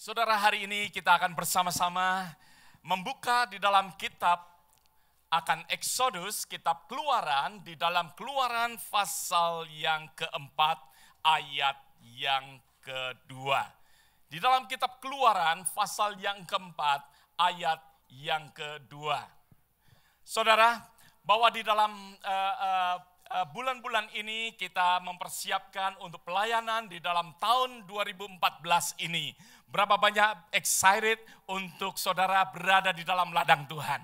Saudara, hari ini kita akan bersama-sama membuka di dalam kitab akan Exodus, kitab Keluaran, di dalam Keluaran pasal yang keempat, ayat yang kedua. Di dalam kitab Keluaran pasal yang keempat, ayat yang kedua. Saudara, bahwa di dalam bulan-bulan ini kita mempersiapkan untuk pelayanan di dalam tahun 2014 ini. Berapa banyak excited untuk saudara berada di dalam ladang Tuhan.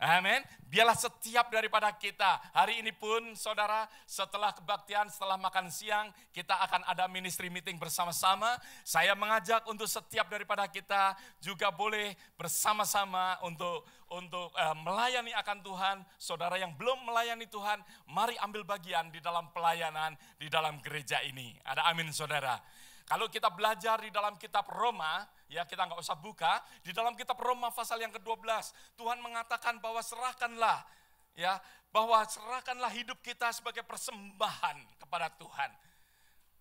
Amin. Biarlah setiap daripada kita, hari ini pun saudara, setelah kebaktian, setelah makan siang, kita akan ada ministry meeting bersama-sama. Saya mengajak untuk setiap daripada kita juga boleh bersama-sama untuk melayani akan Tuhan. Saudara yang belum melayani Tuhan, mari ambil bagian di dalam pelayanan di dalam gereja ini. Ada amin saudara. Kalau kita belajar di dalam kitab Roma, ya kita nggak usah buka, di dalam kitab Roma pasal yang ke-12, Tuhan mengatakan bahwa serahkanlah hidup kita sebagai persembahan kepada Tuhan.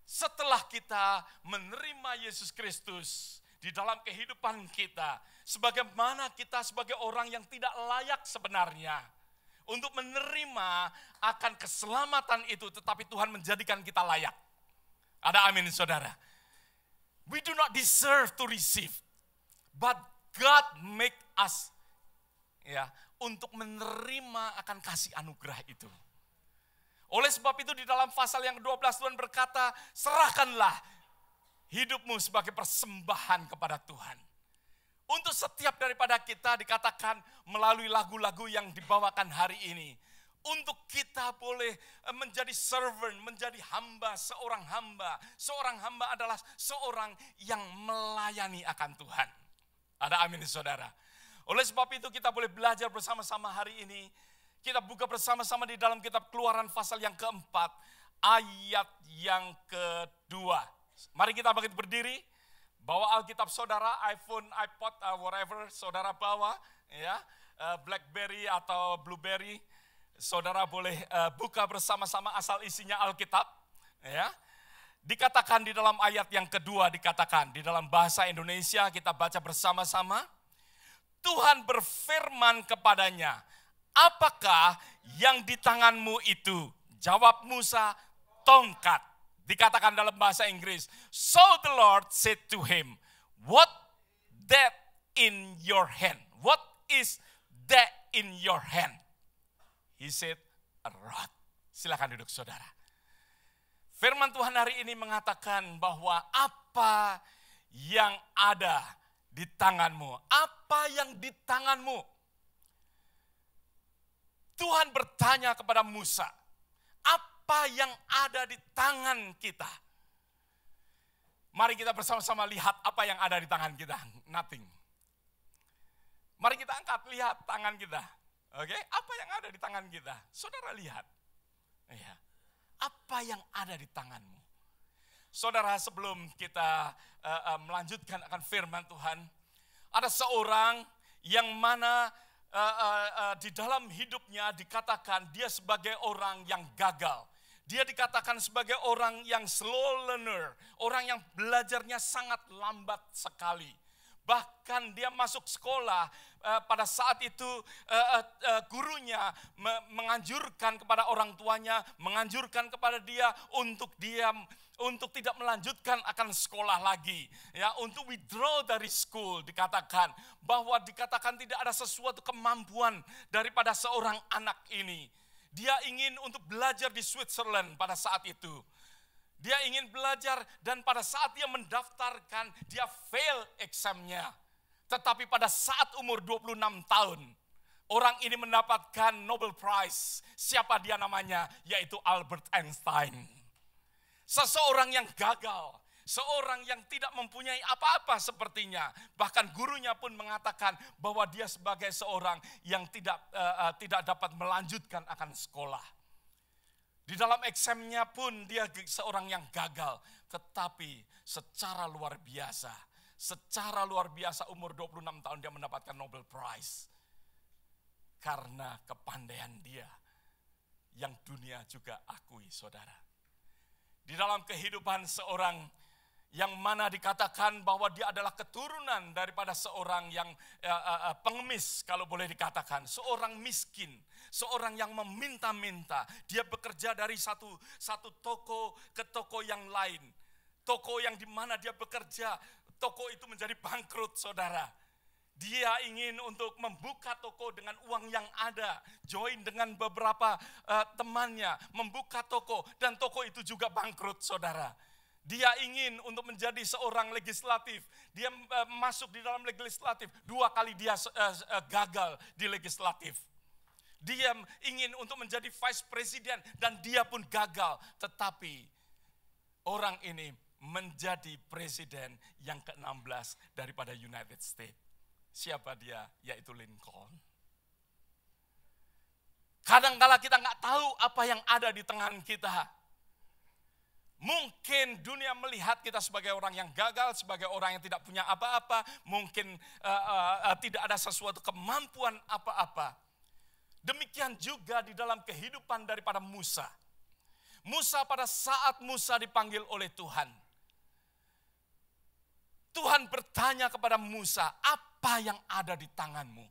Setelah kita menerima Yesus Kristus di dalam kehidupan kita, sebagaimana kita sebagai orang yang tidak layak sebenarnya untuk menerima akan keselamatan itu, tetapi Tuhan menjadikan kita layak. Ada amin saudara. We do not deserve to receive, but God make us untuk menerima akan kasih anugerah itu. Oleh sebab itu di dalam pasal yang ke-12 Tuhan berkata, serahkanlah hidupmu sebagai persembahan kepada Tuhan. Untuk setiap daripada kita dikatakan melalui lagu-lagu yang dibawakan hari ini, untuk kita boleh menjadi servant, menjadi hamba, seorang hamba. Seorang hamba adalah seorang yang melayani akan Tuhan. Ada amin saudara. Oleh sebab itu kita boleh belajar bersama-sama hari ini. Kita buka bersama-sama di dalam kitab Keluaran pasal yang keempat, ayat yang kedua. Mari kita bangkit berdiri, bawa Alkitab saudara, iPhone, iPod, whatever saudara bawa, BlackBerry atau Blueberry. Saudara boleh buka bersama-sama asal isinya Alkitab. Dikatakan di dalam ayat yang kedua, dikatakan di dalam bahasa Indonesia, kita baca bersama-sama. Tuhan berfirman kepadanya, apakah yang di tanganmu itu? Jawab Musa, tongkat. Dikatakan dalam bahasa Inggris, so the Lord said to him, what that in your hand? What is that in your hand? He said, a rod. Silakan duduk saudara. Firman Tuhan hari ini mengatakan bahwa apa yang ada di tanganmu? Apa yang di tanganmu? Tuhan bertanya kepada Musa, apa yang ada di tangan kita? Mari kita bersama-sama lihat apa yang ada di tangan kita. Nothing. Mari kita angkat, lihat tangan kita. Oke, apa yang ada di tangan kita? Saudara lihat. Ya. Apa yang ada di tanganmu? Saudara, sebelum kita melanjutkan akan firman Tuhan, ada seorang yang mana di dalam hidupnya dikatakan dia sebagai orang yang gagal. Dia dikatakan sebagai orang yang slow learner, orang yang belajarnya sangat lambat sekali. Bahkan dia masuk sekolah, pada saat itu gurunya menganjurkan kepada orang tuanya, menganjurkan kepada dia untuk tidak melanjutkan akan sekolah lagi, untuk withdraw dari school. Dikatakan bahwa tidak ada sesuatu kemampuan daripada seorang anak ini. Dia ingin untuk belajar di Switzerland pada saat itu. Dia ingin belajar dan pada saat dia mendaftarkan, dia fail examnya. Tetapi pada saat umur 26 tahun, orang ini mendapatkan Nobel Prize. Siapa dia namanya? Yaitu Albert Einstein. Seseorang yang gagal, seorang yang tidak mempunyai apa-apa sepertinya. Bahkan gurunya pun mengatakan bahwa dia sebagai seorang yang tidak dapat melanjutkan akan sekolah. Di dalam examnya pun dia seorang yang gagal. Tetapi secara luar biasa umur 26 tahun dia mendapatkan Nobel Prize. Karena kepandaian dia yang dunia juga akui saudara. Di dalam kehidupan seorang yang mana dikatakan bahwa dia adalah keturunan daripada seorang yang pengemis, kalau boleh dikatakan, seorang miskin, seorang yang meminta-minta. Dia bekerja dari satu toko ke toko yang lain. Toko yang di mana dia bekerja, toko itu menjadi bangkrut, saudara. Dia ingin untuk membuka toko dengan uang yang ada, join dengan beberapa temannya, membuka toko, dan toko itu juga bangkrut, saudara. Dia ingin untuk menjadi seorang legislatif, dia masuk di dalam legislatif, 2 kali dia gagal di legislatif. Dia ingin untuk menjadi vice president dan dia pun gagal, tetapi orang ini menjadi presiden yang ke-16 daripada United States. Siapa dia? Yaitu Lincoln. Kadang-kala kita nggak tahu apa yang ada di tangan kita. Mungkin dunia melihat kita sebagai orang yang gagal, sebagai orang yang tidak punya apa-apa. Mungkin tidak ada sesuatu kemampuan apa-apa. Demikian juga di dalam kehidupan daripada Musa. Musa pada saat Musa dipanggil oleh Tuhan. Tuhan bertanya kepada Musa, apa yang ada di tanganmu?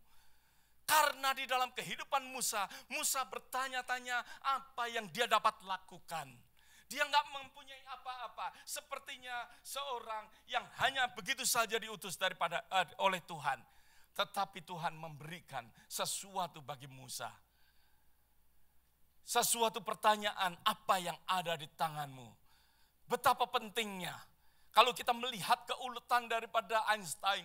Karena di dalam kehidupan Musa, Musa bertanya-tanya apa yang dia dapat lakukan. Dia nggak mempunyai apa-apa. Sepertinya seorang yang hanya begitu saja diutus oleh Tuhan. Tetapi Tuhan memberikan sesuatu bagi Musa. Sesuatu pertanyaan, apa yang ada di tanganmu? Betapa pentingnya. Kalau kita melihat keuletan daripada Einstein,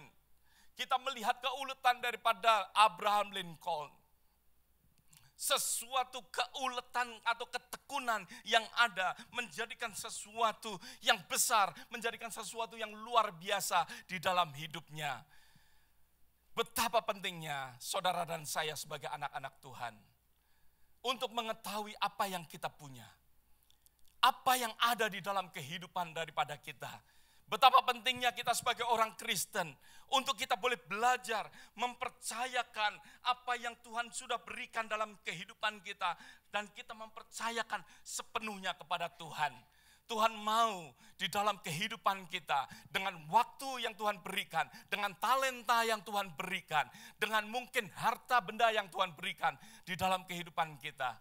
kita melihat keuletan daripada Abraham Lincoln, sesuatu keuletan atau ketekunan yang ada menjadikan sesuatu yang besar, menjadikan sesuatu yang luar biasa di dalam hidupnya. Betapa pentingnya saudara dan saya sebagai anak-anak Tuhan untuk mengetahui apa yang kita punya, apa yang ada di dalam kehidupan daripada kita. Betapa pentingnya kita sebagai orang Kristen untuk kita boleh belajar mempercayakan apa yang Tuhan sudah berikan dalam kehidupan kita dan kita mempercayakan sepenuhnya kepada Tuhan. Tuhan mau di dalam kehidupan kita dengan waktu yang Tuhan berikan, dengan talenta yang Tuhan berikan, dengan mungkin harta benda yang Tuhan berikan di dalam kehidupan kita.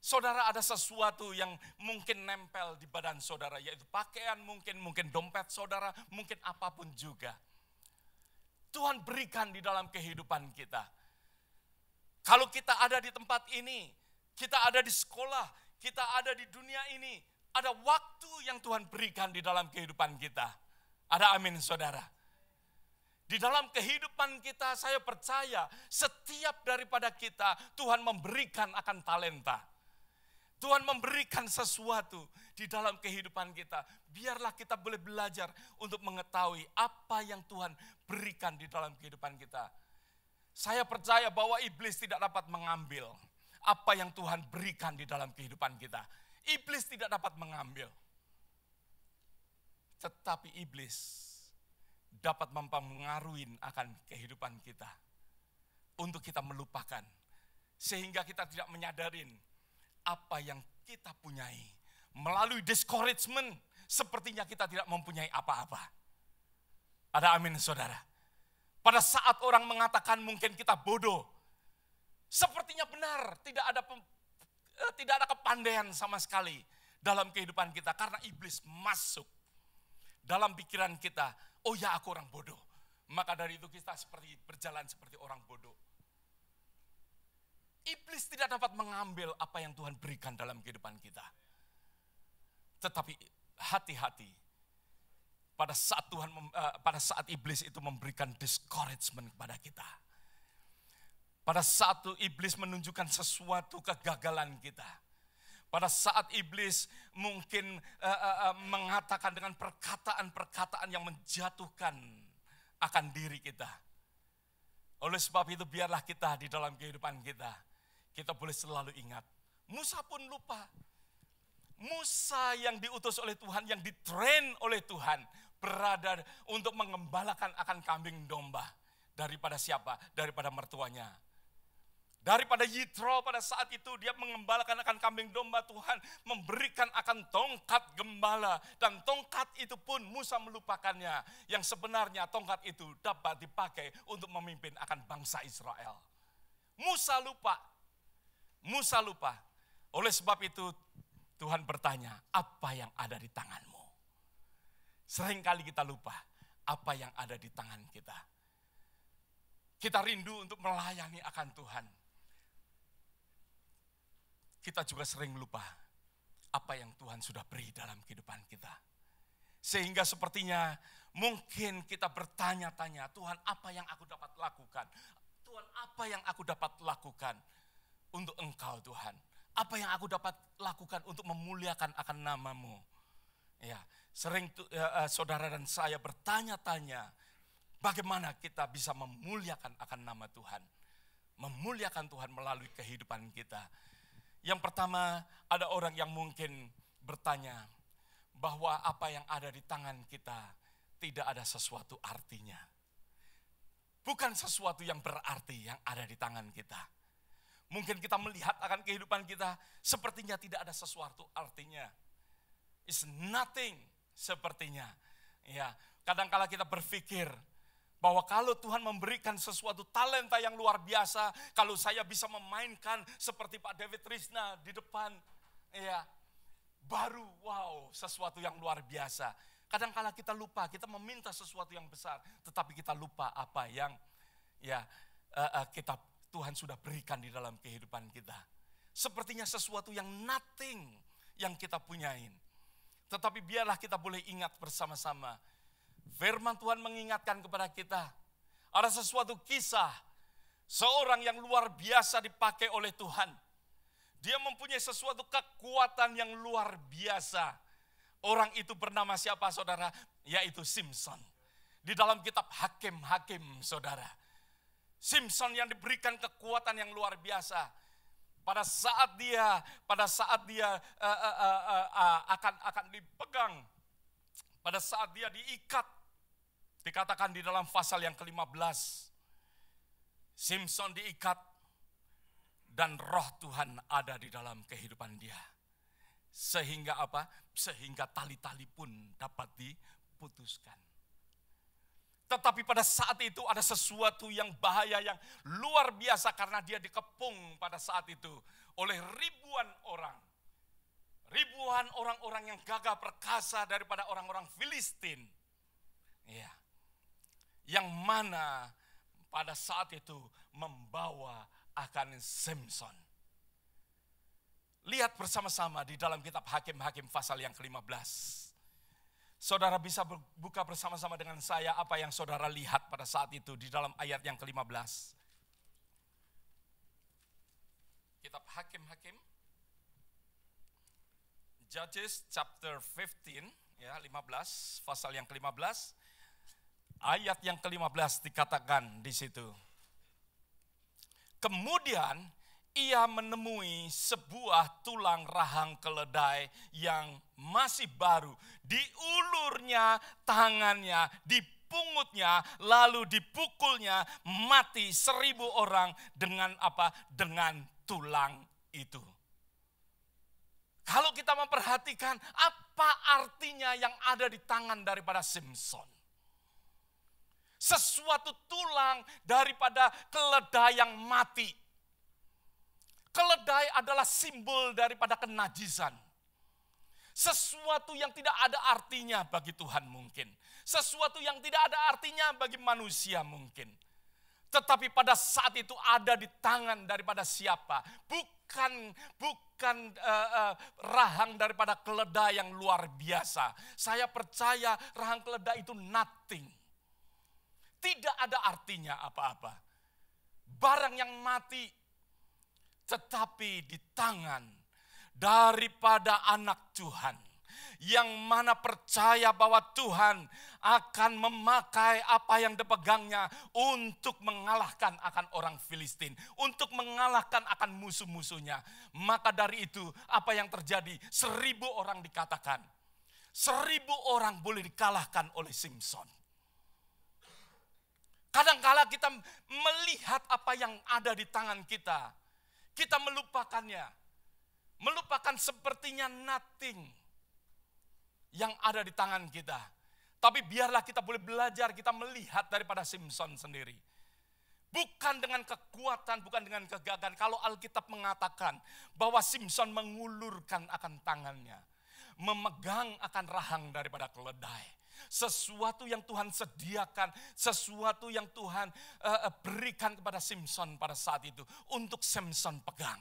Saudara, ada sesuatu yang mungkin nempel di badan saudara, yaitu pakaian, mungkin dompet saudara, mungkin apapun juga. Tuhan berikan di dalam kehidupan kita. Kalau kita ada di tempat ini, kita ada di sekolah, kita ada di dunia ini, ada waktu yang Tuhan berikan di dalam kehidupan kita. Ada amin, saudara. Di dalam kehidupan kita, saya percaya setiap daripada kita, Tuhan memberikan akan talenta. Tuhan memberikan sesuatu di dalam kehidupan kita. Biarlah kita boleh belajar untuk mengetahui apa yang Tuhan berikan di dalam kehidupan kita. Saya percaya bahwa iblis tidak dapat mengambil apa yang Tuhan berikan di dalam kehidupan kita. Iblis tidak dapat mengambil. Tetapi iblis dapat mempengaruhi akan kehidupan kita. Untuk kita melupakan. Sehingga kita tidak menyadarin apa yang kita punyai. Melalui discouragement, sepertinya kita tidak mempunyai apa-apa. Ada amin, saudara. Pada saat orang mengatakan mungkin kita bodoh, sepertinya benar, tidak ada kepandaian sama sekali dalam kehidupan kita. Karena iblis masuk dalam pikiran kita, oh ya aku orang bodoh. Maka dari itu kita berjalan seperti orang bodoh. Iblis tidak dapat mengambil apa yang Tuhan berikan dalam kehidupan kita. Tetapi hati-hati pada saat iblis itu memberikan discouragement kepada kita. Pada saat iblis menunjukkan sesuatu kegagalan kita. Pada saat iblis mungkin mengatakan dengan perkataan-perkataan yang menjatuhkan akan diri kita. Oleh sebab itu biarlah kita di dalam kehidupan kita boleh selalu ingat. Musa pun lupa. Musa yang diutus oleh Tuhan, yang ditrain oleh Tuhan, berada untuk mengembalakan akan kambing domba. Daripada siapa? Daripada mertuanya. Daripada Yitro pada saat itu dia mengembalakan akan kambing domba, Tuhan memberikan akan tongkat gembala. Dan tongkat itu pun Musa melupakannya. Yang sebenarnya tongkat itu dapat dipakai untuk memimpin akan bangsa Israel. Musa lupa. Oleh sebab itu Tuhan bertanya, apa yang ada di tanganmu? Seringkali kita lupa apa yang ada di tangan kita. Kita rindu untuk melayani akan Tuhan. Kita juga sering lupa apa yang Tuhan sudah beri dalam kehidupan kita. Sehingga sepertinya mungkin kita bertanya-tanya, Tuhan apa yang aku dapat lakukan? Tuhan apa yang aku dapat lakukan untuk Engkau Tuhan? Apa yang aku dapat lakukan untuk memuliakan akan nama-Mu? Ya, sering saudara dan saya bertanya-tanya, bagaimana kita bisa memuliakan akan nama Tuhan? Memuliakan Tuhan melalui kehidupan kita. Yang pertama, ada orang yang mungkin bertanya bahwa apa yang ada di tangan kita tidak ada sesuatu artinya. Bukan sesuatu yang berarti yang ada di tangan kita. Mungkin kita melihat akan kehidupan kita sepertinya tidak ada sesuatu artinya. It's nothing sepertinya. Ya, kadang-kala kita berpikir bahwa kalau Tuhan memberikan sesuatu talenta yang luar biasa, kalau saya bisa memainkan seperti Pak David Trisna di depan, ya baru wow, sesuatu yang luar biasa. Kadang-kala kita lupa, kita meminta sesuatu yang besar, tetapi kita lupa apa yang Tuhan sudah berikan di dalam kehidupan kita. Sepertinya sesuatu yang nothing yang kita punyain. Tetapi biarlah kita boleh ingat bersama-sama. Firman Tuhan mengingatkan kepada kita, ada sesuatu kisah, seorang yang luar biasa dipakai oleh Tuhan. Dia mempunyai sesuatu kekuatan yang luar biasa. Orang itu bernama siapa saudara? Yaitu Simson. Di dalam kitab Hakim-Hakim saudara. Simson yang diberikan kekuatan yang luar biasa. Pada saat dia akan dipegang, pada saat dia diikat, dikatakan di dalam pasal yang ke-15, Simson diikat dan roh Tuhan ada di dalam kehidupan dia. Sehingga apa? Sehingga tali-tali pun dapat diputuskan. Tetapi pada saat itu ada sesuatu yang bahaya yang luar biasa karena dia dikepung pada saat itu oleh ribuan orang. Ribuan orang-orang yang gagah perkasa daripada orang-orang Filistin. Ya. Yang mana pada saat itu membawa akan Samson. Lihat bersama-sama di dalam kitab Hakim-Hakim pasal yang ke-15. Saudara bisa buka bersama-sama dengan saya apa yang saudara lihat pada saat itu di dalam ayat yang ke-15. Kitab Hakim-Hakim. Judges chapter 15, ya 15, pasal yang ke-15. Ayat yang ke-15 dikatakan di situ. Kemudian ia menemui sebuah tulang rahang keledai yang masih baru. Diulurnya tangannya, dipungutnya, lalu dipukulnya, mati 1000 orang dengan apa? Dengan tulang itu. Kalau kita memperhatikan apa artinya yang ada di tangan daripada Samson. Sesuatu tulang daripada keledai yang mati. Keledai adalah simbol daripada kenajisan. Sesuatu yang tidak ada artinya bagi Tuhan mungkin. Sesuatu yang tidak ada artinya bagi manusia mungkin. Tetapi pada saat itu ada di tangan daripada siapa? Bukan rahang daripada keledai yang luar biasa. Saya percaya rahang keledai itu nothing. Tidak ada artinya apa-apa. Barang yang mati, tetapi di tangan daripada anak Tuhan. Yang mana percaya bahwa Tuhan akan memakai apa yang dipegangnya untuk mengalahkan akan orang Filistin. Untuk mengalahkan akan musuh-musuhnya. Maka dari itu apa yang terjadi? 1000 orang dikatakan. 1000 orang boleh dikalahkan oleh Samson. Kadangkala kita melihat apa yang ada di tangan kita. Kita melupakannya. Melupakan sepertinya nothing yang ada di tangan kita. Tapi biarlah kita boleh belajar, kita melihat daripada Simson sendiri. Bukan dengan kekuatan, bukan dengan kegagahan. Kalau Alkitab mengatakan bahwa Simson mengulurkan akan tangannya. Memegang akan rahang daripada keledai. Sesuatu yang Tuhan sediakan, sesuatu yang Tuhan berikan kepada Simson pada saat itu. Untuk Simson pegang.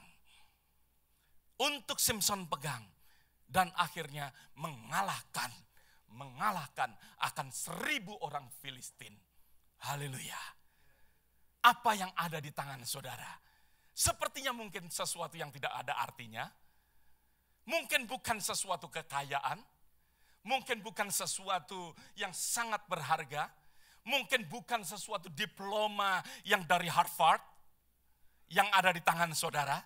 Untuk Simson pegang. Dan akhirnya mengalahkan akan 1.000 orang Filistin. Haleluya. Apa yang ada di tangan saudara? Sepertinya mungkin sesuatu yang tidak ada artinya. Mungkin bukan sesuatu kekayaan. Mungkin bukan sesuatu yang sangat berharga. Mungkin bukan sesuatu diploma yang dari Harvard yang ada di tangan saudara.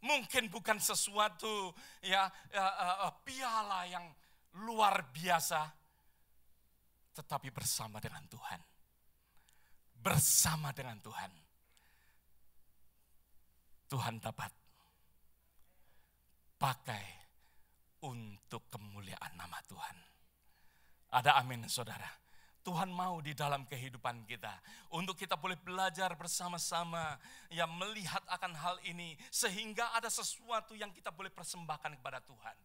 Mungkin bukan sesuatu piala yang luar biasa. Tetapi bersama dengan Tuhan. Bersama dengan Tuhan. Tuhan dapat pakai untuk kemuliaan nama Tuhan. Ada amin saudara. Tuhan mau di dalam kehidupan kita. Untuk kita boleh belajar bersama-sama. Ya melihat akan hal ini. Sehingga ada sesuatu yang kita boleh persembahkan kepada Tuhan.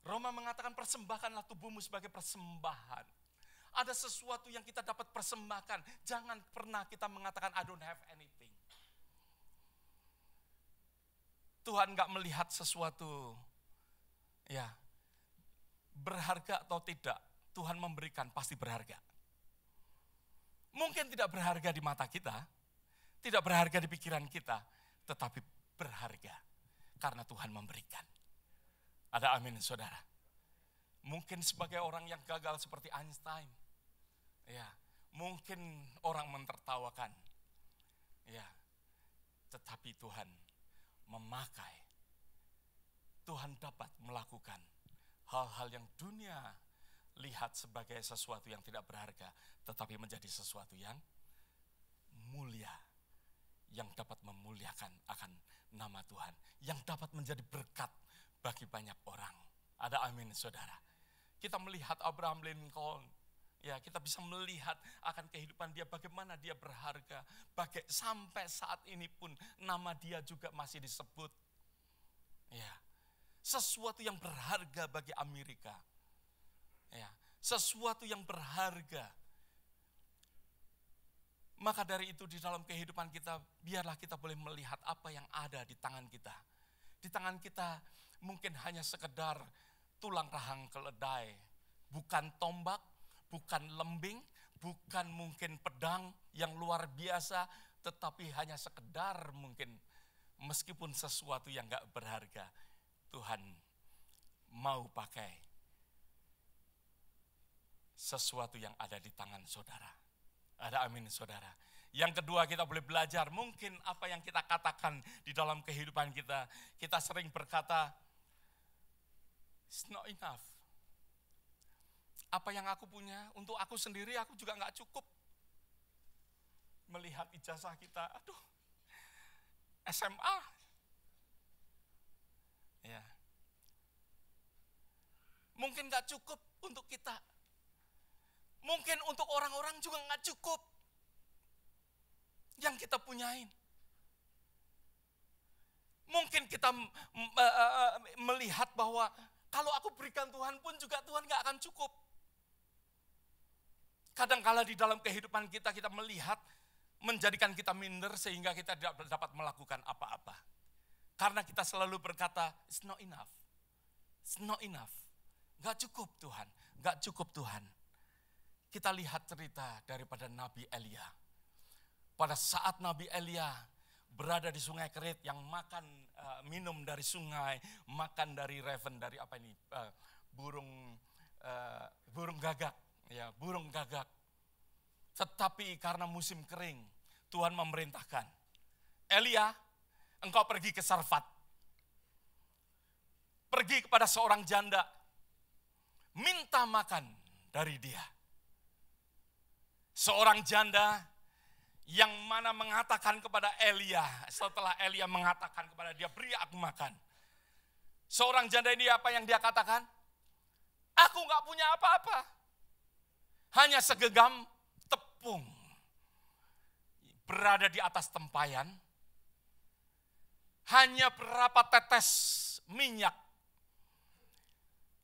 Roma mengatakan persembahkanlah tubuhmu sebagai persembahan. Ada sesuatu yang kita dapat persembahkan. Jangan pernah kita mengatakan I don't have anything. Tuhan gak melihat sesuatu berharga atau tidak. Tuhan memberikan pasti berharga. Mungkin tidak berharga di mata kita. Tidak berharga di pikiran kita. Tetapi berharga. Karena Tuhan memberikan. Ada amin saudara. Mungkin sebagai orang yang gagal seperti Einstein. Mungkin orang mentertawakan. Tetapi Tuhan memakai. Tuhan dapat melakukan hal-hal yang dunia lihat sebagai sesuatu yang tidak berharga. Tetapi menjadi sesuatu yang mulia. Yang dapat memuliakan akan nama Tuhan. Yang dapat menjadi berkat bagi banyak orang. Ada amin saudara. Kita melihat Abraham Lincoln. Kita bisa melihat akan kehidupan dia. Bagaimana dia berharga. Sampai saat ini pun nama dia juga masih disebut. Sesuatu yang berharga bagi Amerika. Sesuatu yang berharga. Maka dari itu di dalam kehidupan kita, biarlah kita boleh melihat apa yang ada di tangan kita. Di tangan kita mungkin hanya sekedar tulang rahang keledai. Bukan tombak, bukan lembing, bukan mungkin pedang yang luar biasa. Tetapi hanya sekedar mungkin meskipun sesuatu yang gak berharga. Tuhan mau pakai sesuatu yang ada di tangan saudara. Ada amin saudara. Yang kedua kita boleh belajar mungkin apa yang kita katakan di dalam kehidupan kita. Kita sering berkata, it's not enough. Apa yang aku punya untuk aku sendiri aku juga gak cukup. Melihat ijazah kita, SMA. Mungkin gak cukup untuk kita. Mungkin untuk orang-orang juga gak cukup. Yang kita punyain. Mungkin kita melihat bahwa kalau aku berikan Tuhan pun juga Tuhan gak akan cukup. Kadang-kala di dalam kehidupan kita melihat menjadikan kita minder sehingga kita tidak dapat melakukan apa-apa. Karena kita selalu berkata, it's not enough. It's not enough. Gak cukup Tuhan, gak cukup Tuhan. Kita lihat cerita daripada Nabi Elia. Pada saat Nabi Elia berada di sungai Kerit yang makan, minum dari sungai, makan dari raven, dari burung gagak. Burung gagak. Tetapi karena musim kering, Tuhan memerintahkan, Elia, engkau pergi ke Sarfat. Pergi kepada seorang janda. Minta makan dari dia. Seorang janda yang mana mengatakan kepada Elia, setelah Elia mengatakan kepada dia, beri aku makan. Seorang janda ini apa yang dia katakan? Aku gak punya apa-apa. Hanya segenggam tepung. Berada di atas tempayan. Hanya berapa tetes minyak.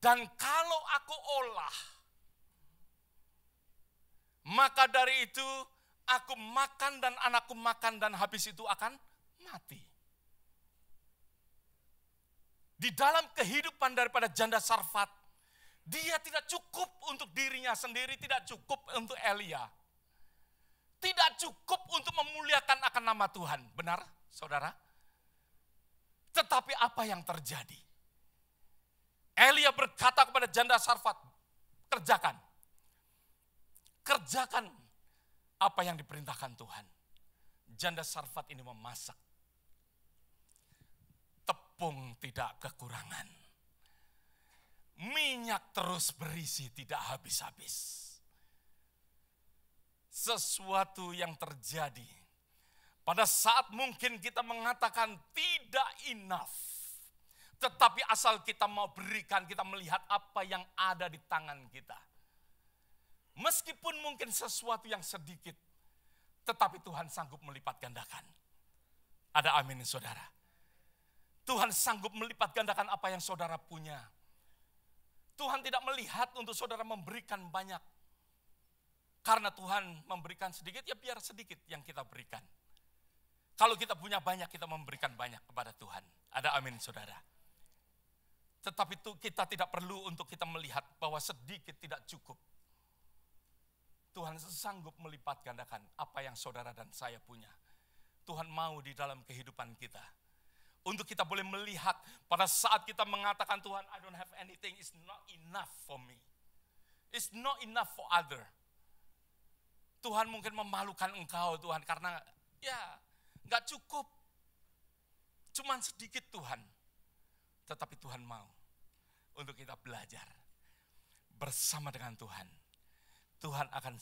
Dan kalau aku olah, maka dari itu aku makan dan anakku makan dan habis itu akan mati. Di dalam kehidupan daripada janda Sarfat, dia tidak cukup untuk dirinya sendiri, tidak cukup untuk Elia. Tidak cukup untuk memuliakan akan nama Tuhan. Benar, saudara? Tetapi apa yang terjadi? Elia berkata kepada janda Sarfat, kerjakan. Kerjakan apa yang diperintahkan Tuhan. Janda Sarfat ini memasak. Tepung tidak kekurangan. Minyak terus berisi, tidak habis-habis. Sesuatu yang terjadi pada saat mungkin kita mengatakan tidak enough. Tetapi asal kita mau berikan, kita melihat apa yang ada di tangan kita. Meskipun mungkin sesuatu yang sedikit, tetapi Tuhan sanggup melipat gandakan. Ada amin, saudara. Tuhan sanggup melipat gandakan apa yang saudara punya. Tuhan tidak melihat untuk saudara memberikan banyak. Karena Tuhan memberikan sedikit, ya biar sedikit yang kita berikan. Kalau kita punya banyak, kita memberikan banyak kepada Tuhan. Ada amin, saudara. Tetapi itu kita tidak perlu untuk kita melihat bahwa sedikit tidak cukup. Tuhan sanggup melipat gandakan apa yang saudara dan saya punya. Tuhan mau di dalam kehidupan kita. Untuk kita boleh melihat pada saat kita mengatakan Tuhan, I don't have anything, it's not enough for me. It's not enough for other. Tuhan mungkin memalukan engkau Tuhan karena ya gak cukup. Cuman sedikit Tuhan. Tetapi Tuhan mau untuk kita belajar bersama dengan Tuhan. Tuhan akan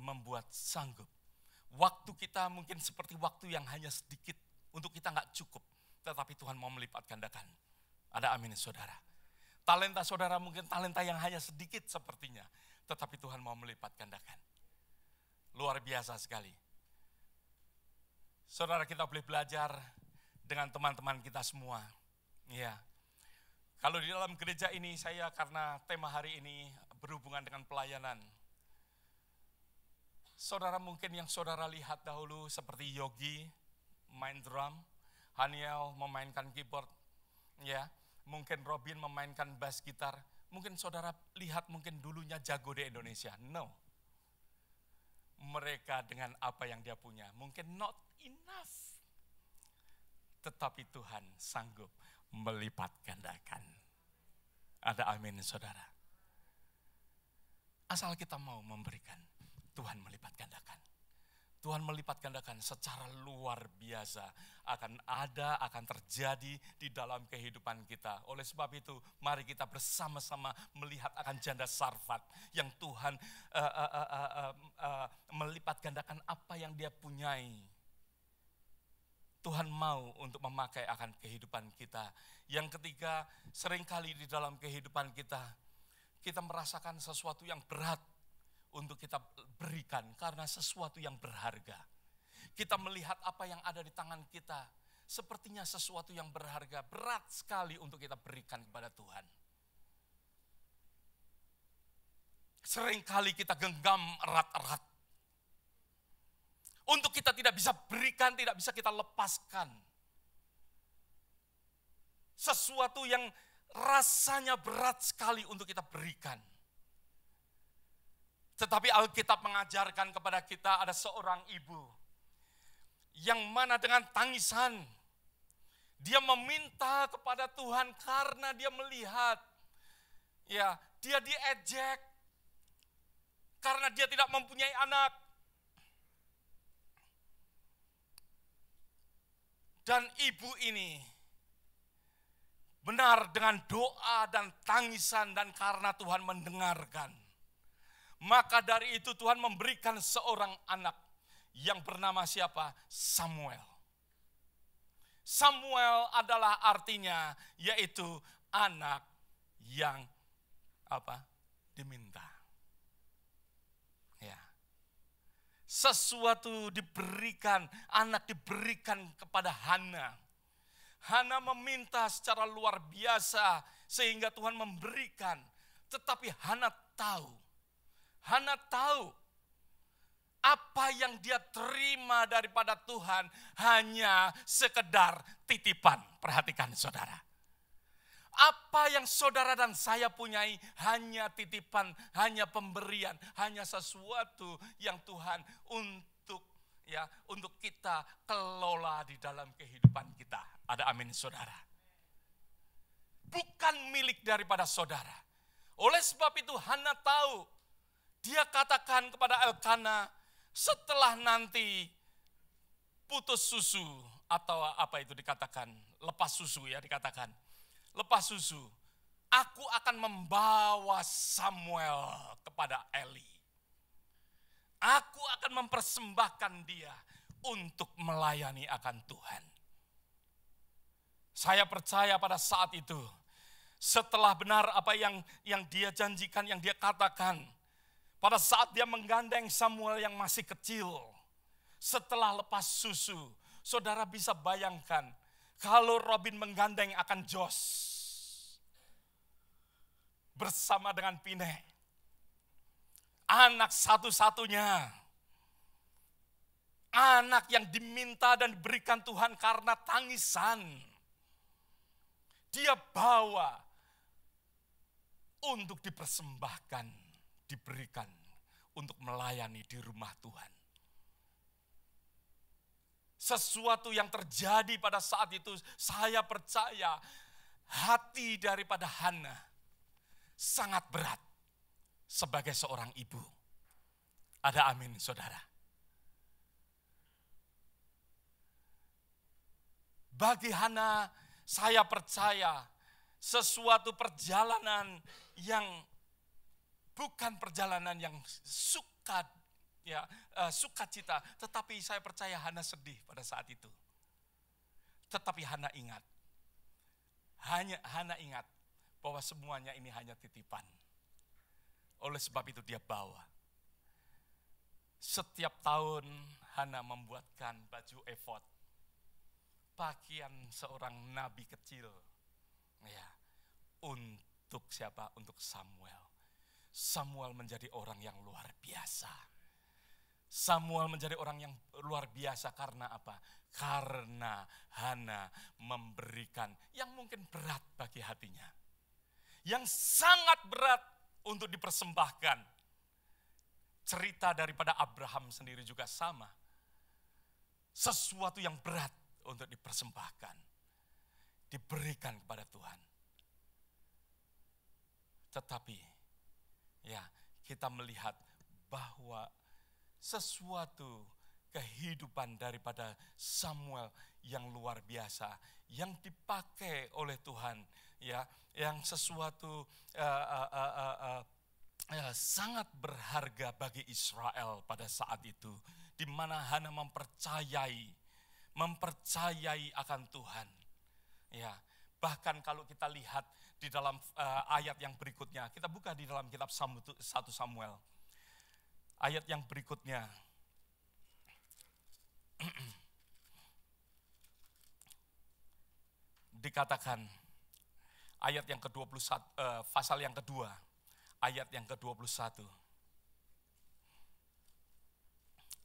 membuat sanggup. Waktu kita mungkin seperti waktu yang hanya sedikit. Untuk kita gak cukup. Tetapi Tuhan mau melipat gandakan. Ada amin, saudara. Talenta saudara mungkin talenta yang hanya sedikit sepertinya. Tetapi Tuhan mau melipat gandakan. Luar biasa sekali. Saudara, kita boleh belajar dengan teman-teman kita semua. Ya. Kalau di dalam gereja ini saya karena tema hari ini berhubungan dengan pelayanan. Saudara mungkin yang saudara lihat dahulu seperti Yogi main drum, Haniel memainkan keyboard, ya, mungkin Robin memainkan bass gitar. Mungkin saudara lihat mungkin dulunya jago di Indonesia. No. Mereka dengan apa yang dia punya mungkin not enough. Tetapi Tuhan sanggup melipat gandakan. Ada amin, saudara. Asal kita mau memberikan, Tuhan melipat gandakan. Tuhan melipat gandakan secara luar biasa akan terjadi di dalam kehidupan kita. Oleh sebab itu, mari kita bersama-sama melihat akan janda Sarfat yang Tuhan melipat gandakan apa yang dia punyai. Tuhan mau untuk memakai akan kehidupan kita. Yang ketiga, seringkali di dalam kehidupan kita merasakan sesuatu yang berat untuk kita berikan karena sesuatu yang berharga. Kita melihat apa yang ada di tangan kita, sepertinya sesuatu yang berharga, berat sekali untuk kita berikan kepada Tuhan. Seringkali kita genggam erat-erat. Untuk kita tidak bisa berikan, tidak bisa kita lepaskan. Sesuatu yang rasanya berat sekali untuk kita berikan. Tetapi Alkitab mengajarkan kepada kita ada seorang ibu yang mana dengan tangisan dia meminta kepada Tuhan karena dia melihat ya dia diejek karena dia tidak mempunyai anak. Dan ibu ini benar dengan doa dan tangisan dan karena Tuhan mendengarkan. Maka dari itu Tuhan memberikan seorang anak yang bernama siapa? Samuel. Samuel adalah artinya yaitu anak yang diminta. Ya. Sesuatu diberikan, anak diberikan kepada Hana. Hana meminta secara luar biasa sehingga Tuhan memberikan. Tetapi Hana tahu apa yang dia terima daripada Tuhan hanya sekedar titipan. Perhatikan saudara. Apa yang saudara dan saya punyai hanya titipan, hanya pemberian, hanya sesuatu yang Tuhan untuk kita kelola di dalam kehidupan kita. Ada amin saudara. Bukan milik daripada saudara. Oleh sebab itu Hana tahu, dia katakan kepada Elkana setelah nanti putus susu atau apa itu dikatakan, lepas susu ya dikatakan. Lepas susu, aku akan membawa Samuel kepada Eli. Aku akan mempersembahkan dia untuk melayani akan Tuhan. Saya percaya pada saat itu, setelah benar apa yang dia janjikan, yang dia katakan, pada saat dia menggandeng Samuel yang masih kecil, setelah lepas susu, saudara bisa bayangkan, kalau Robin menggandeng akan Jos bersama dengan Pine, anak satu-satunya, anak yang diminta dan diberikan Tuhan karena tangisan, dia bawa untuk dipersembahkan, diberikan untuk melayani di rumah Tuhan. Sesuatu yang terjadi pada saat itu, saya percaya hati daripada Hana sangat berat sebagai seorang ibu. Ada amin saudara. Bagi Hana, saya percaya sesuatu perjalanan yang bukan perjalanan yang sukacita, tetapi saya percaya Hana sedih pada saat itu. Tetapi Hana ingat bahwa semuanya ini hanya titipan. Oleh sebab itu dia bawa. Setiap tahun Hana membuatkan baju efod, pakaian seorang nabi kecil, ya, untuk siapa? Untuk Samuel. Samuel menjadi orang yang luar biasa. Samuel menjadi orang yang luar biasa karena apa? Karena Hana memberikan yang mungkin berat bagi hatinya. Yang sangat berat untuk dipersembahkan. Cerita daripada Abraham sendiri juga sama. Sesuatu yang berat untuk dipersembahkan. Diberikan kepada Tuhan. Tetapi ya, kita melihat bahwa sesuatu kehidupan daripada Samuel yang luar biasa, yang dipakai oleh Tuhan, ya, yang sesuatu sangat berharga bagi Israel pada saat itu, di mana Hana mempercayai akan Tuhan, ya. Bahkan kalau kita lihat di dalam ayat yang berikutnya, kita buka di dalam kitab 1 Samuel. Ayat yang berikutnya. Dikatakan ayat yang ke-21, pasal yang kedua, ayat yang ke-21.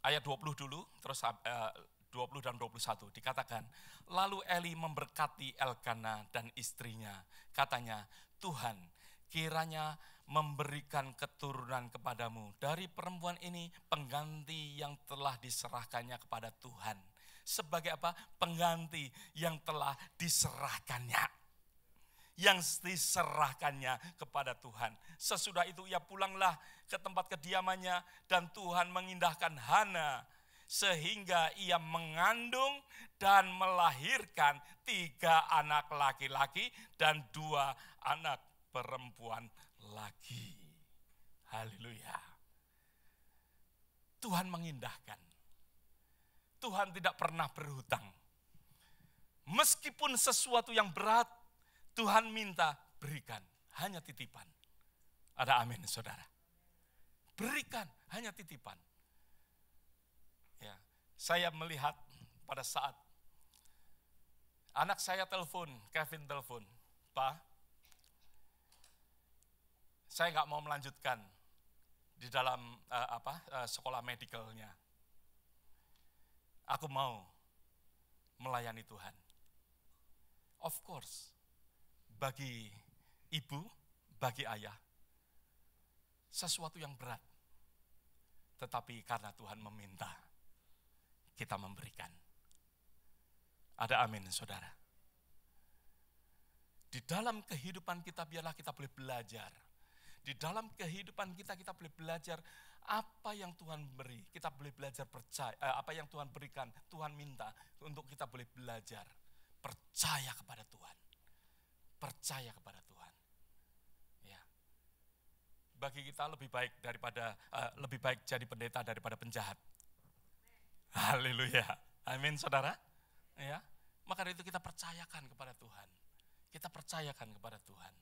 Ayat 20 dulu, terus 20 dan 21 dikatakan, lalu Eli memberkati Elkana dan istrinya. Katanya, Tuhan kiranya memberikan keturunan kepadamu dari perempuan ini, pengganti yang telah diserahkannya kepada Tuhan. Sebagai apa? Pengganti yang telah diserahkannya. Yang diserahkannya kepada Tuhan. Sesudah itu ia pulanglah ke tempat kediamannya dan Tuhan mengindahkan Hana sehingga ia mengandung dan melahirkan 3 anak laki-laki dan 2 anak perempuan lagi. Haleluya. Tuhan mengindahkan. Tuhan tidak pernah berhutang. Meskipun sesuatu yang berat, Tuhan minta berikan, hanya titipan. Ada amin, saudara. Berikan, hanya titipan. Ya, saya melihat pada saat anak saya telepon, Kevin telepon, Pak, saya nggak mau melanjutkan di dalam sekolah medikalnya. Aku mau melayani Tuhan. Of course, bagi ibu, bagi ayah, sesuatu yang berat. Tetapi karena Tuhan meminta, kita memberikan. Ada amin, saudara. Di dalam kehidupan kita, biarlah kita boleh belajar. Di dalam kehidupan kita, kita boleh belajar apa yang Tuhan beri. Kita boleh belajar percaya, apa yang Tuhan berikan, Tuhan minta untuk kita boleh belajar. Percaya kepada Tuhan. Percaya kepada Tuhan. Ya. Bagi kita lebih baik jadi pendeta daripada penjahat. Haleluya. Amin, saudara. Ya. Maka dari itu kita percayakan kepada Tuhan. Kita percayakan kepada Tuhan.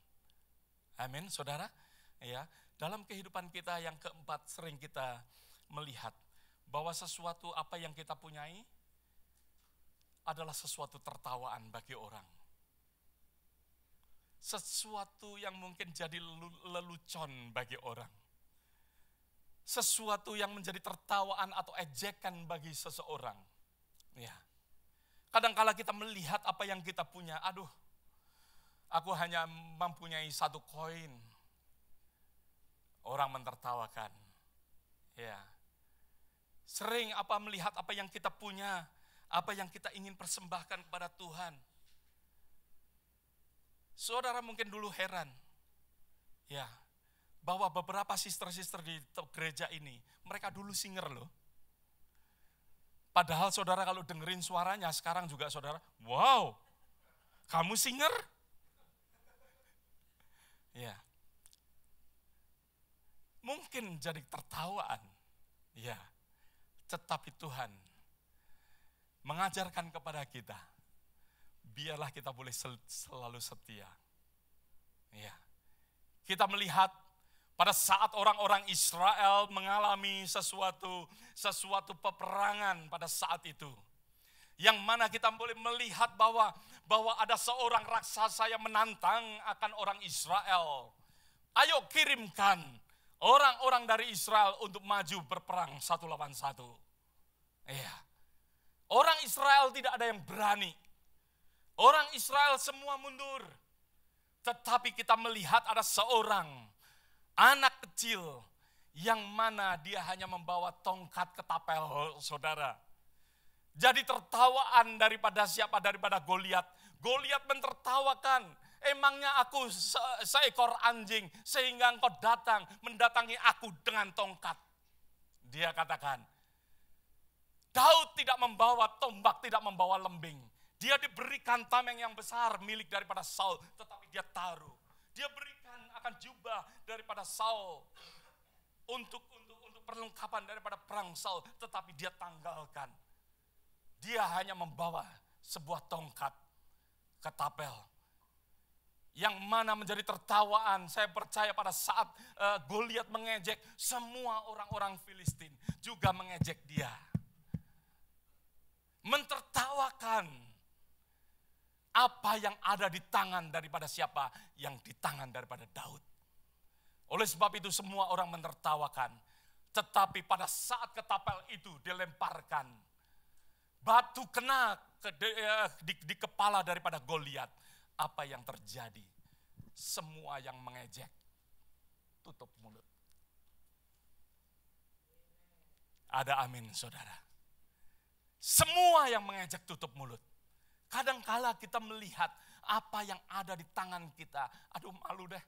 Amin, saudara. Ya, dalam kehidupan kita yang keempat, sering kita melihat bahwa sesuatu apa yang kita punyai adalah sesuatu tertawaan bagi orang. Sesuatu yang mungkin jadi lelucon bagi orang. Sesuatu yang menjadi tertawaan atau ejekan bagi seseorang. Ya. Kadang-kala kita melihat apa yang kita punya, aduh, aku hanya mempunyai 1 koin. Orang mentertawakan. Ya. Sering melihat apa yang kita punya, apa yang kita ingin persembahkan kepada Tuhan. Saudara mungkin dulu heran. Ya. Bahwa beberapa sister-sister di gereja ini, mereka dulu singer loh. Padahal saudara kalau dengerin suaranya, sekarang juga saudara, wow, kamu singer? Ya. Mungkin jadi tertawaan, ya. Tetapi Tuhan mengajarkan kepada kita, biarlah kita boleh selalu setia. Ya. Kita melihat pada saat orang-orang Israel mengalami sesuatu peperangan pada saat itu, yang mana kita boleh melihat bahwa ada seorang raksasa yang menantang akan orang Israel. Ayo kirimkan orang-orang dari Israel untuk maju berperang 1 lawan 1. Iya. Orang Israel tidak ada yang berani. Orang Israel semua mundur. Tetapi kita melihat ada seorang anak kecil yang mana dia hanya membawa tongkat ketapel, saudara. Jadi tertawaan daripada siapa? Daripada Goliat. Goliat mentertawakan. Emangnya aku seekor anjing sehingga engkau mendatangi aku dengan tongkat. Dia katakan, Daud tidak membawa tombak, tidak membawa lembing. Dia diberikan tameng yang besar milik daripada Saul, tetapi dia taruh. Dia berikan akan jubah daripada Saul untuk perlengkapan daripada perang Saul, tetapi dia tanggalkan. Dia hanya membawa sebuah tongkat ketapel. Yang mana menjadi tertawaan. Saya percaya pada saat Goliat mengejek, semua orang-orang Filistin juga mengejek dia. Mentertawakan apa yang ada di tangan daripada siapa? Yang di tangan daripada Daud. Oleh sebab itu semua orang mentertawakan. Tetapi pada saat ketapel itu dilemparkan, batu kena di kepala daripada Goliat. Apa yang terjadi? Semua yang mengejek tutup mulut. Ada amin, saudara. Semua yang mengejek tutup mulut. Kadangkala kita melihat apa yang ada di tangan kita. Aduh, malu deh.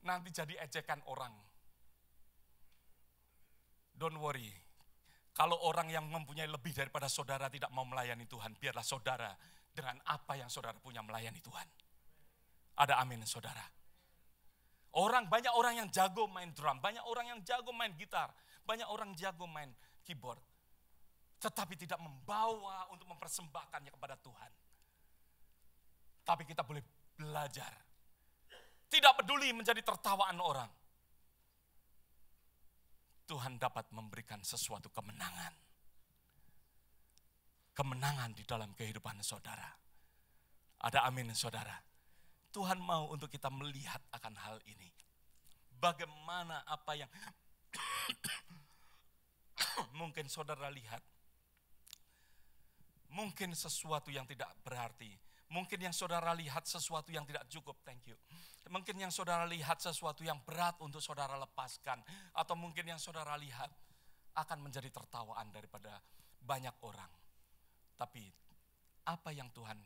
Nanti jadi ejekan orang. Don't worry. Kalau orang yang mempunyai lebih daripada saudara tidak mau melayani Tuhan, biarlah saudara dengan apa yang saudara punya melayani Tuhan. Ada amin, saudara. Banyak orang yang jago main drum, banyak orang yang jago main gitar, Banyak orang jago main keyboard, tetapi tidak membawa untuk mempersembahkannya kepada Tuhan. Tapi kita boleh belajar. Tidak peduli menjadi tertawaan orang. Tuhan dapat memberikan sesuatu kemenangan. Kemenangan di dalam kehidupan saudara. Ada amin saudara. Tuhan mau untuk kita melihat akan hal ini. Bagaimana apa yang mungkin saudara lihat. Mungkin sesuatu yang tidak berarti. Mungkin yang saudara lihat sesuatu yang tidak cukup, thank you. Mungkin yang saudara lihat sesuatu yang berat untuk saudara lepaskan. Atau mungkin yang saudara lihat akan menjadi tertawaan daripada banyak orang. Tapi apa yang Tuhan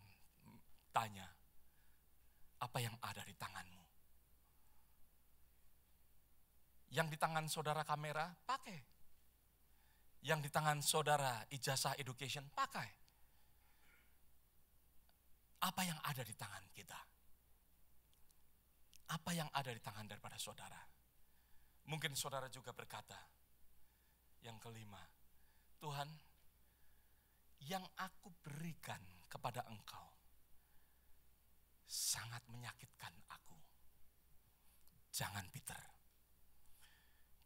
tanya? Apa yang ada di tanganmu? Yang di tangan saudara kamera, pakai. Yang di tangan saudara ijazah education, pakai. Apa yang ada di tangan kita? Apa yang ada di tangan daripada saudara? Mungkin saudara juga berkata, yang kelima, Tuhan, yang aku berikan kepada Engkau sangat menyakitkan aku. Jangan bitter,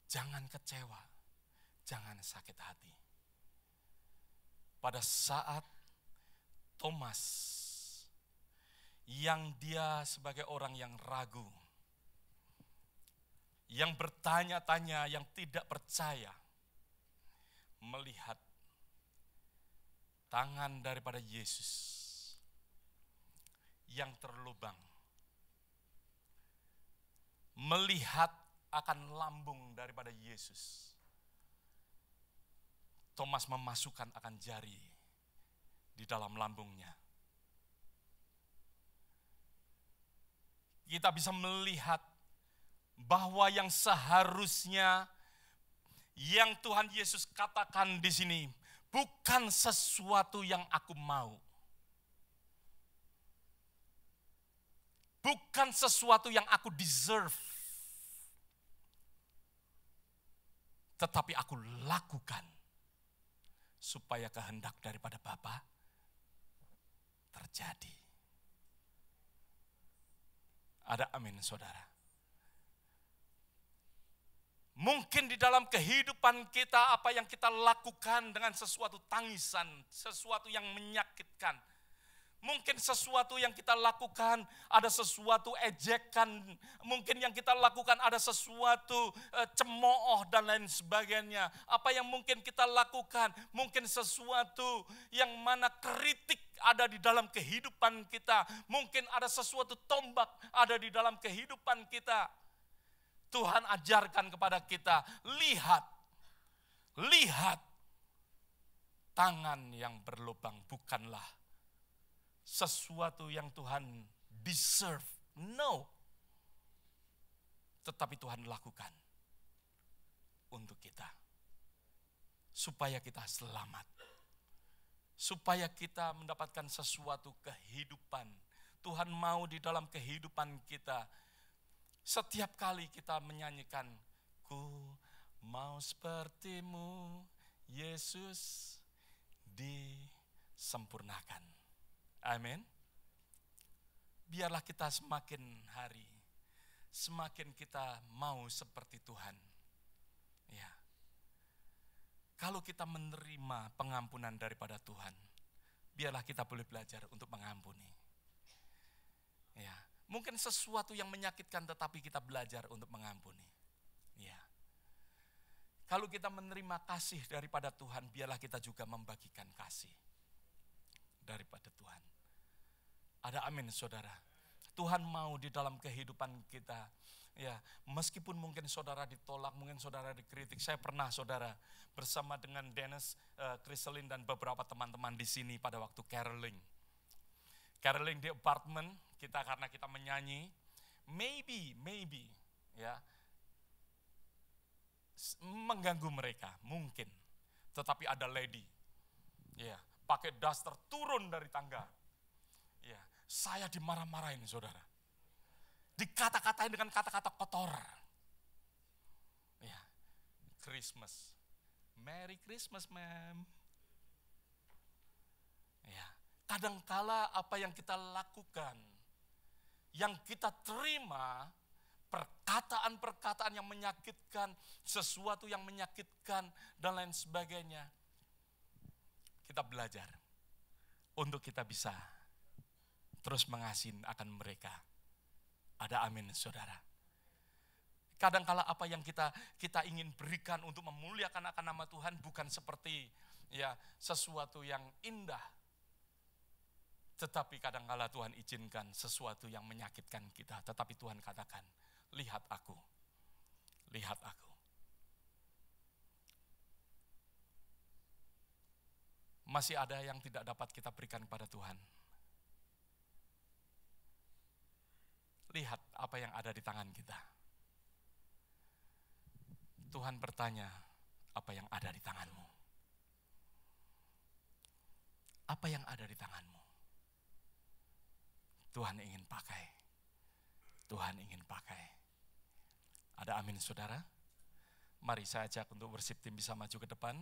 jangan kecewa, jangan sakit hati. Pada saat Thomas, yang dia sebagai orang yang ragu, yang bertanya-tanya, yang tidak percaya, melihat tangan daripada Yesus yang terlubang, melihat akan lambung daripada Yesus, Thomas memasukkan akan jari di dalam lambungnya. Kita bisa melihat bahwa yang seharusnya yang Tuhan Yesus katakan di sini bukan sesuatu yang aku mau. Bukan sesuatu yang aku deserve. Tetapi aku lakukan supaya kehendak daripada Bapa terjadi. Ada amin saudara. Mungkin di dalam kehidupan kita apa yang kita lakukan dengan sesuatu tangisan, sesuatu yang menyakitkan. Mungkin sesuatu yang kita lakukan ada sesuatu ejekan, mungkin yang kita lakukan ada sesuatu cemooh dan lain sebagainya. Apa yang mungkin kita lakukan, mungkin sesuatu yang mana kritik ada di dalam kehidupan kita. Mungkin ada sesuatu tombak ada di dalam kehidupan kita. Tuhan ajarkan kepada kita, lihat tangan yang berlubang bukanlah sesuatu yang Tuhan deserve. No. Tetapi Tuhan lakukan untuk kita. Supaya kita selamat. Supaya kita mendapatkan sesuatu kehidupan. Tuhan mau di dalam kehidupan kita. Setiap kali kita menyanyikan, ku mau sepertimu, Yesus disempurnakan. Amin. Biarlah kita semakin hari, semakin kita mau seperti Tuhan. Ya. Kalau kita menerima pengampunan daripada Tuhan, biarlah kita boleh belajar untuk mengampuni. Ya. Mungkin sesuatu yang menyakitkan tetapi kita belajar untuk mengampuni. Ya. Kalau kita menerima kasih daripada Tuhan, biarlah kita juga membagikan kasih daripada Tuhan. Ada amin saudara. Tuhan mau di dalam kehidupan kita. Ya, meskipun mungkin saudara ditolak, mungkin saudara dikritik. Saya pernah saudara bersama dengan Dennis, Kriselin dan beberapa teman-teman di sini pada waktu caroling. Caroling di apartemen kita karena kita menyanyi. Maybe ya. Mengganggu mereka, mungkin. Tetapi ada lady. Ya, pakai daster turun dari tangga. Ya, saya dimarah-marahin saudara. Dikata-katain dengan kata-kata kotor. Ya, Christmas. Merry Christmas, ma'am. Ya, kadangkala apa yang kita lakukan, yang kita terima, perkataan-perkataan yang menyakitkan, sesuatu yang menyakitkan, dan lain sebagainya. Kita belajar untuk kita bisa terus mengasihi akan mereka. Ada amin, saudara. Kadangkala apa yang kita ingin berikan untuk memuliakan akan nama Tuhan bukan seperti ya sesuatu yang indah. Tetapi kadangkala Tuhan izinkan sesuatu yang menyakitkan kita. Tetapi Tuhan katakan, lihat aku. Lihat aku. Masih ada yang tidak dapat kita berikan kepada Tuhan. Lihat apa yang ada di tangan kita. Tuhan bertanya, apa yang ada di tanganmu? Apa yang ada di tanganmu? Tuhan ingin pakai. Tuhan ingin pakai. Ada amin, saudara? Mari saya ajak untuk worship team bisa maju ke depan.